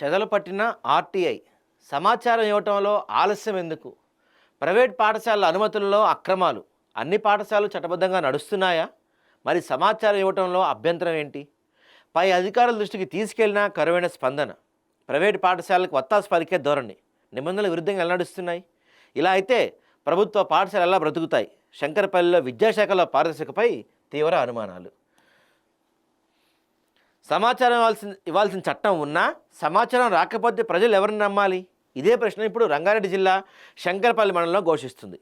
చెదలు పట్టిన ఆర్టీఐ సమాచారం ఇవ్వటంలో ఆలస్యం ఎందుకు? ప్రైవేట్ పాఠశాలల అనుమతుల్లో అక్రమాలు అన్ని పాఠశాలలు చట్టబద్ధంగా నడుస్తున్నాయా? మరి సమాచారం ఇవ్వటంలో అభ్యంతరం ఏంటి? పై అధికారుల దృష్టికి తీసుకెళ్లినా కరువైన స్పందన. ప్రైవేట్ పాఠశాలకు వత్తాసు పలికే ధోరణి. నిబంధనల విరుద్ధంగా ఎలా నడుస్తున్నాయి? ఇలా అయితే ప్రభుత్వ పాఠశాలలు ఎలా బ్రతుకుతాయి? శంకరపల్లిలో విద్యాశాఖలో పారదర్శకపై తీవ్ర అనుమానాలు. సమాచారం ఇవ్వాల్సిన చట్టం ఉన్నా సమాచారం రాకపోతే ప్రజలు ఎవరిని నమ్మాలి? ఇదే ప్రశ్న ఇప్పుడు రంగారెడ్డి జిల్లా శంకరపల్లి మండలంలో ఘోషిస్తుంది.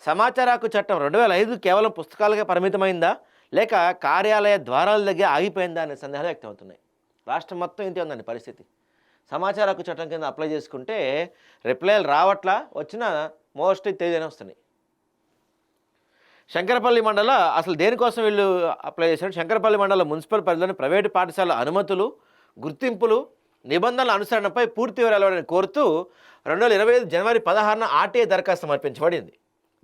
సమాచార హక్కు చట్టం 2005 కేవలం పుస్తకాలుగా పరిమితమైందా, లేక కార్యాలయ ద్వారాల దగ్గర ఆగిపోయిందా అనే సందేహాలు వ్యక్తమవుతున్నాయి. రాష్ట్రం మొత్తం ఇంతే ఉందండి పరిస్థితి. సమాచార హక్కు చట్టం కింద అప్లై చేసుకుంటే రిప్లైలు రావట్లా, వచ్చినా మోస్ట్లీ తేదీనే వస్తున్నాయి. శంకరపల్లి మండల అసలు దేనికోసం వీళ్ళు అప్లై చేశారు? శంకరపల్లి మండల మున్సిపల్ పరిధిలోని ప్రైవేటు పాఠశాల అనుమతులు, గుర్తింపులు, నిబంధనల అనుసరణపై పూర్తి వివరాలని కోరుతూ 2025 జనవరి 16న ఆర్టీఐ దరఖాస్తు సమర్పించబడింది.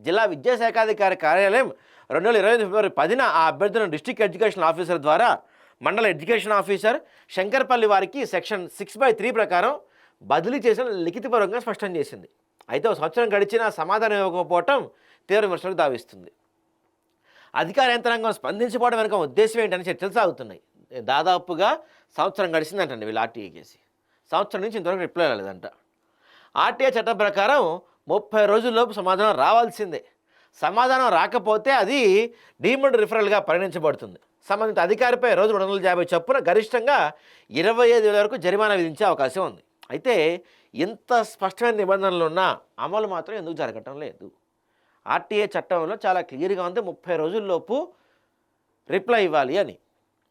జిల్లా విద్యాశాఖాధికారి కార్యాలయం 2025 ఫిబ్రవరి 10న ఆ అభ్యర్థులను డిస్ట్రిక్ట్ ఎడ్యుకేషన్ ఆఫీసర్ ద్వారా మండల ఎడ్యుకేషన్ ఆఫీసర్ శంకరపల్లి వారికి సెక్షన్ 6/3 ప్రకారం బదిలీ చేసిన లిఖితపూర్వకంగా స్పష్టం చేసింది. అయితే ఒక సంవత్సరం గడిచినా సమాధానం ఇవ్వకపోవటం తీవ్ర విమర్శలకు దావిస్తుంది. అధికార యంత్రాంగం స్పందించకపోవడం వెనుక ఉద్దేశం ఏంటని చర్చలు సాగుతున్నాయి. దాదాపుగా సంవత్సరం గడిచిందంటండి వీళ్ళు ఆర్టీఐ కేసి. సంవత్సరం నుంచి ఇంతవరకు రిప్లై రాలేదంట. ఆర్టీఐ చట్టం ప్రకారం 30 రోజుల్లోపు సమాధానం రావాల్సిందే. సమాధానం రాకపోతే అది డీమ్డ్ రిఫరల్గా పరిగణించబడుతుంది. సంబంధిత అధికారిపై రోజు 250 చొప్పున గరిష్టంగా 25,000 వరకు జరిమానా విధించే అవకాశం ఉంది. అయితే ఇంత స్పష్టమైన నిబంధనలు ఉన్నా అమలు మాత్రం ఎందుకు జరగటం లేదు? ఆర్టీఐ చట్టంలో చాలా క్లియర్గా ఉంది, 30 రోజుల్లోపు రిప్లై ఇవ్వాలి అని.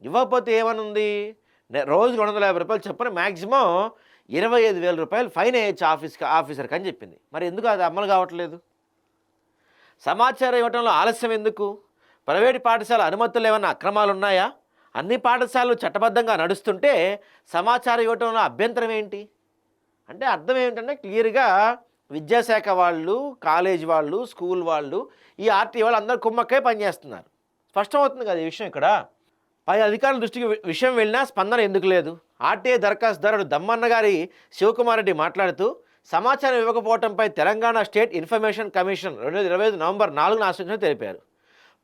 ఇవ్వకపోతే ఏమనుంది? రోజుకు 250 రూపాయలు చొప్పున మ్యాక్సిమం 25,000 రూపాయలు ఫైన్ వేయచ్చు ఆఫీసర్కి అని చెప్పింది. మరి ఎందుకు అది అమలు కావట్లేదు? సమాచారం ఇవ్వడంలో ఆలస్యం ఎందుకు? ప్రైవేటు పాఠశాల అనుమతులు ఏమన్నా అక్రమాలు ఉన్నాయా? అన్ని పాఠశాలలు చట్టబద్ధంగా నడుస్తుంటే సమాచారం ఇవ్వడంలో అభ్యంతరం ఏంటి? అంటే అర్థం ఏమిటంటే క్లియర్గా విద్యాశాఖ వాళ్ళు, కాలేజ్ వాళ్ళు, స్కూల్ వాళ్ళు, ఈ ఆర్టీఐ వాళ్ళు అందరూ కుమ్మక్కై పనిచేస్తున్నారు. స్పష్టమవుతుంది కదా ఈ విషయం. ఇక్కడ పై అధికారుల దృష్టికి విషయం వెళ్ళినా స్పందన ఎందుకు లేదు? ఆర్టీఐ దరఖాస్తుదారుడు దమ్మన్న గారి శివకుమార్ రెడ్డి మాట్లాడుతూ సమాచారం ఇవ్వకపోవడంపై Telangana state information commission 2025 November 4న ఆశించినట్టు తెలిపారు.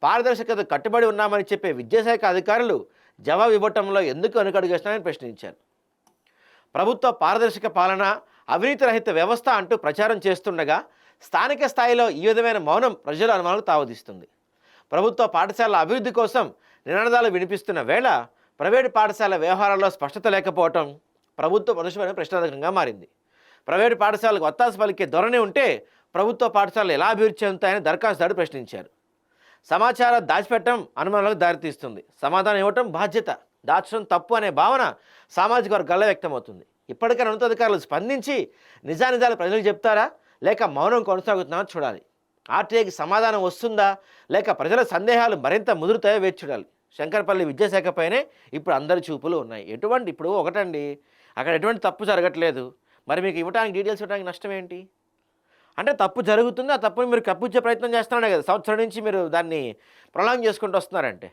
పారదర్శకత కట్టుబడి ఉన్నామని చెప్పే విద్యాశాఖ అధికారులు జవాబు ఇవ్వటంలో ఎందుకు వెనుకడుగేస్తున్నారని ప్రశ్నించారు. ప్రభుత్వ పారదర్శక పాలన, అవినీతి రహిత వ్యవస్థ అంటూ ప్రచారం చేస్తుండగా స్థానిక స్థాయిలో ఈ విధమైన మౌనం ప్రజల అనుమానాలకు తావదీస్తుంది. ప్రభుత్వ పాఠశాలల అభివృద్ధి కోసం నినాదాలు వినిపిస్తున్న వేళ ప్రైవేటు పాఠశాల వ్యవహారాల్లో స్పష్టత లేకపోవటం ప్రభుత్వ మనుషులైన ప్రశ్నార్థకంగా మారింది. ప్రైవేటు పాఠశాలకు వత్తాసు పలికే ధోరణి ఉంటే ప్రభుత్వ పాఠశాలలు ఎలా అభివృద్ధి చెందుతాయని దరఖాస్తుదారుడు ప్రశ్నించారు. సమాచారం దాచిపెట్టడం అనుమానాలకు దారితీస్తుంది. సమాధానం ఇవ్వటం బాధ్యత, దాచడం తప్పు అనే భావన సామాజిక వర్గాల్లో వ్యక్తమవుతుంది. ఇప్పటికైనా ఉన్నతాధికారులు స్పందించి నిజానిజాలు ప్రజలకు చెప్తారా, లేక మౌనం కొనసాగుతున్నారో చూడాలి. ఆర్టీఐకి సమాధానం వస్తుందా, లేక ప్రజల సందేహాలు మరింత ముదురుతాయో వేచి చూడాలి. శంకరపల్లి విద్యాశాఖపైనే ఇప్పుడు అందరి చూపులు ఉన్నాయి. ఇప్పుడు ఒకటండి, అక్కడ ఎటువంటి తప్పు జరగట్లేదు, మరి మీకు ఇవ్వడానికి డీటెయిల్స్ ఇవ్వడానికి నష్టం ఏంటి? అంటే తప్పు జరుగుతుంది, ఆ తప్పుని మీరు కప్పిచ్చే ప్రయత్నం చేస్తున్నారే కదా, సంవత్సరం నుంచి మీరు దాన్ని ప్రొలాంగ్ చేసుకుంటూ వస్తున్నారంటే